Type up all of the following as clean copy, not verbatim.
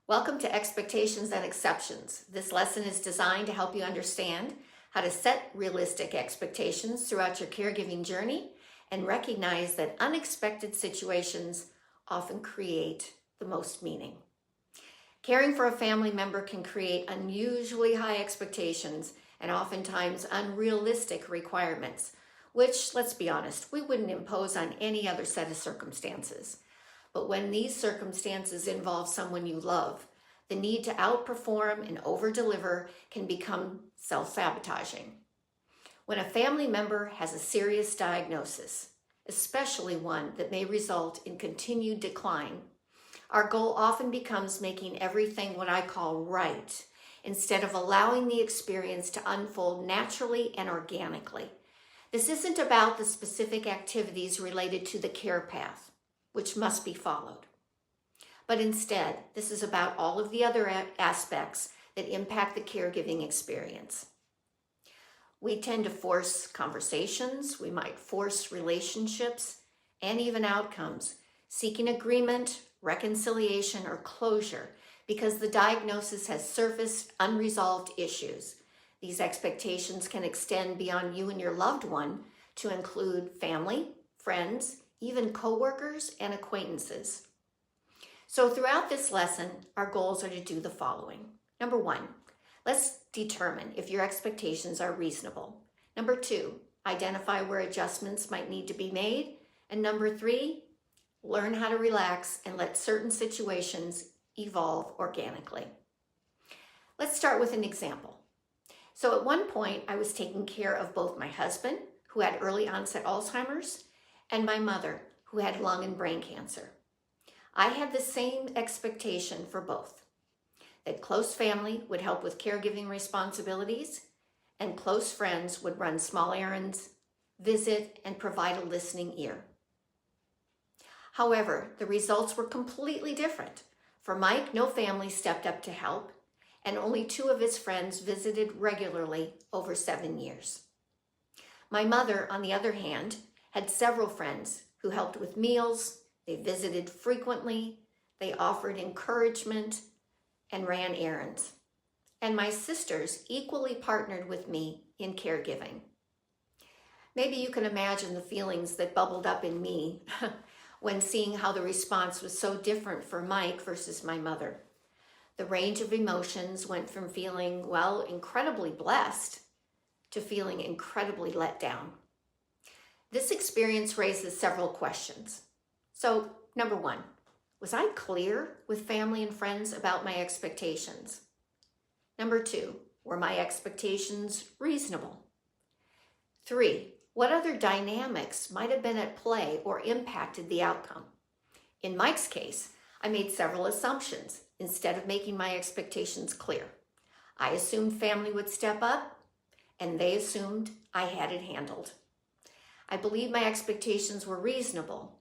Welcome to Expectations and Exceptions. This lesson is designed to help you understand how to set realistic expectations throughout your caregiving journey and recognize that unexpected situations often create the most meaning. Caring for a family member can create unusually high expectations and oftentimes unrealistic requirements, which, let's be honest, we wouldn't impose on any other set of circumstances. But when these circumstances involve someone you love, the need to outperform and over-deliver can become self-sabotaging. When a family member has a serious diagnosis, especially one that may result in continued decline, our goal often becomes making everything what I call right, instead of allowing the experience to unfold naturally and organically. This isn't about the specific activities related to the care path, which must be followed. But instead, this is about all of the other aspects that impact the caregiving experience. We tend to force conversations, we might force relationships, and even outcomes, seeking agreement, reconciliation, or closure because the diagnosis has surfaced unresolved issues. These expectations can extend beyond you and your loved one to include family, friends, even coworkers and acquaintances. So throughout this lesson, our goals are to do the following. Number one, let's determine if your expectations are reasonable. Number two, identify where adjustments might need to be made. And number three, learn how to relax and let certain situations evolve organically. Let's start with an example. So at one point, I was taking care of both my husband, who had early onset Alzheimer's, and my mother, who had lung and brain cancer. I had the same expectation for both, that close family would help with caregiving responsibilities, and close friends would run small errands, visit, and provide a listening ear. However, the results were completely different. For Mike, no family stepped up to help, and only 2 of his friends visited regularly over 7 years. My mother, on the other hand, had several friends who helped with meals, they visited frequently, they offered encouragement, and ran errands. And my sisters equally partnered with me in caregiving. Maybe you can imagine the feelings that bubbled up in me when seeing how the response was so different for Mike versus my mother. The range of emotions went from feeling, well, incredibly blessed to feeling incredibly let down. This experience raises several questions. So, number one, was I clear with family and friends about my expectations? Number two, were my expectations reasonable? 3, what other dynamics might have been at play or impacted the outcome? In Mike's case, I made several assumptions instead of making my expectations clear. I assumed family would step up, and they assumed I had it handled. I believed my expectations were reasonable,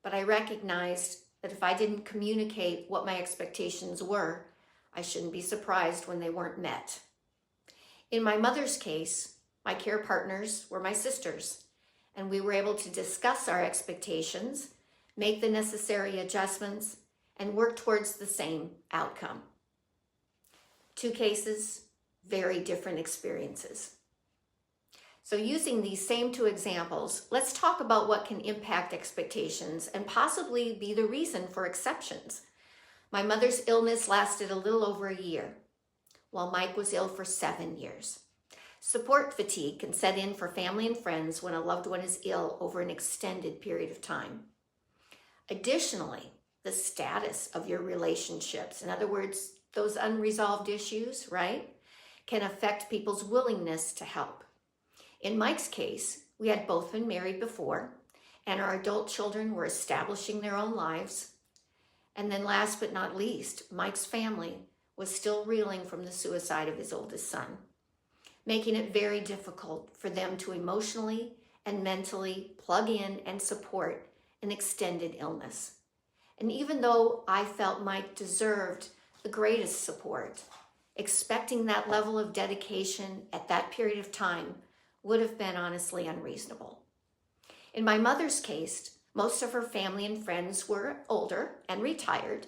but I recognized that if I didn't communicate what my expectations were, I shouldn't be surprised when they weren't met. In my mother's case, my care partners were my sisters, and we were able to discuss our expectations, make the necessary adjustments, and work towards the same outcome. 2 cases, very different experiences. So using these same 2 examples, let's talk about what can impact expectations and possibly be the reason for exceptions. My mother's illness lasted a little over a year, while Mike was ill for 7 years. Support fatigue can set in for family and friends when a loved one is ill over an extended period of time. Additionally, the status of your relationships, in other words, those unresolved issues, right, can affect people's willingness to help. In Mike's case, we had both been married before, and our adult children were establishing their own lives. And then last but not least, Mike's family was still reeling from the suicide of his oldest son, making it very difficult for them to emotionally and mentally plug in and support an extended illness. And even though I felt Mike deserved the greatest support, expecting that level of dedication at that period of time would have been honestly unreasonable. In my mother's case, most of her family and friends were older and retired,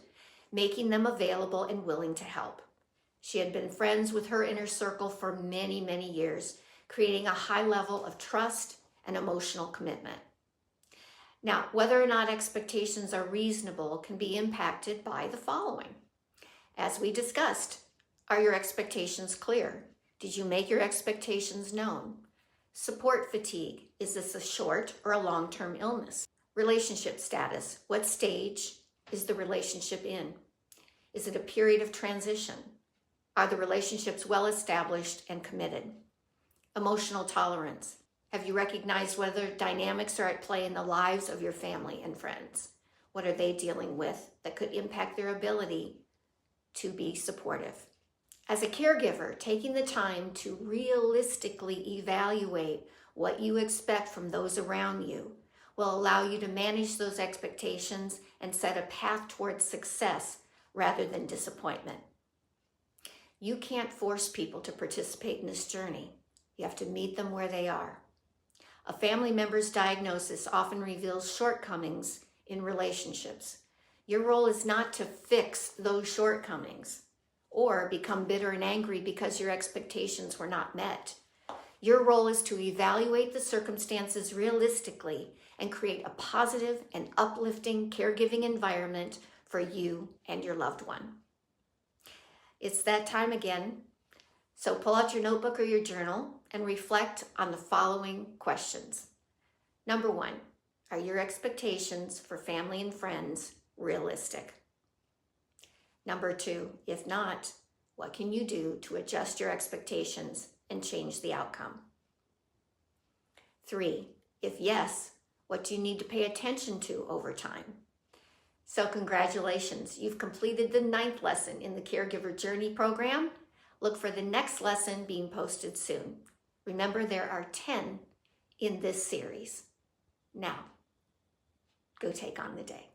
making them available and willing to help. She had been friends with her inner circle for many, many years, creating a high level of trust and emotional commitment. Now, whether or not expectations are reasonable can be impacted by the following. As we discussed, are your expectations clear? Did you make your expectations known? Support fatigue. Is this a short or a long-term illness? Relationship status. What stage is the relationship in? Is it a period of transition? Are the relationships well established and committed? Emotional tolerance. Have you recognized whether dynamics are at play in the lives of your family and friends? What are they dealing with that could impact their ability to be supportive? As a caregiver, taking the time to realistically evaluate what you expect from those around you will allow you to manage those expectations and set a path towards success rather than disappointment. You can't force people to participate in this journey. You have to meet them where they are. A family member's diagnosis often reveals shortcomings in relationships. Your role is not to fix those shortcomings or become bitter and angry because your expectations were not met. Your role is to evaluate the circumstances realistically and create a positive and uplifting caregiving environment for you and your loved one. It's that time again. So pull out your notebook or your journal and reflect on the following questions. Number 1, are your expectations for family and friends realistic? Number 2, if not, what can you do to adjust your expectations and change the outcome? 3, if yes, what do you need to pay attention to over time? So congratulations, you've completed the 9th lesson in the Caregiver Journey program. Look for the next lesson being posted soon. Remember, there are 10 in this series. Now, go take on the day.